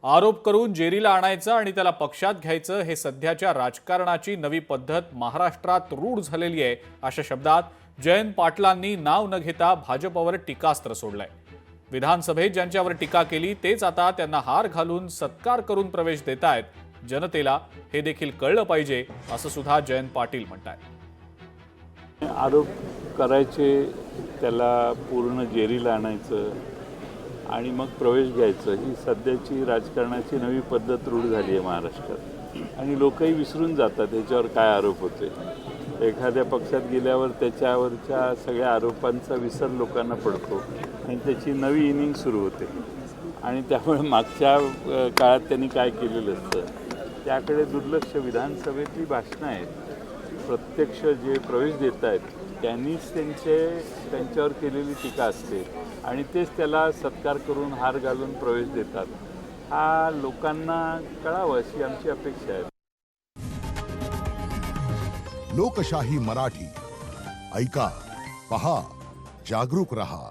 आरोप करून जेरीला आणायचं आणि त्याला पक्षात घ्यायचं हे सध्याच्या राजकारणाची नवी पद्धत महाराष्ट्रात रूढ झालेली आहे, अशा शब्दात जयंत पाटलांनी नाव न घेता भाजपवर टीकास्त्र सोडलंय। विधानसभेत ज्यांच्यावर टीका केली तेच आता त्यांना हार घालून सत्कार करून प्रवेश देतायत। जनतेला हे देखील कळलं पाहिजे असं सुद्धा जयंत पाटील म्हणतायत। आरोप करायचे, त्याला पूर्ण जेरीला आणायचं आणि मग प्रवेश घ्यायचं, ही सध्याची राजकारणाची नवी पद्धत रूढ झाली आहे महाराष्ट्रात। आणि लोकही विसरून जातात याच्यावर काय आरोप होते। एखाद्या पक्षात गेल्यावर त्याच्यावरच्या सगळ्या आरोपांचा विसर लोकांना पडतो आणि त्याची नवी इनिंग सुरू होते। आणि त्यामुळे मागच्या काळात त्यांनी काय केलेलं असतं त्याकडे दुर्लक्ष। विधानसभेतली भाषणं आहेत, प्रत्यक्ष जे प्रवेश देत आहेत त्यांनीच त्यांच्यावर केलेली टीका असते आणि तेच त्याला सत्कार करून हार घालून प्रवेश देतात। हा लोकांना कळावं अशी आमची अपेक्षा आहे। लोकशाही मराठी ऐका, पहा, जागरूक रहा।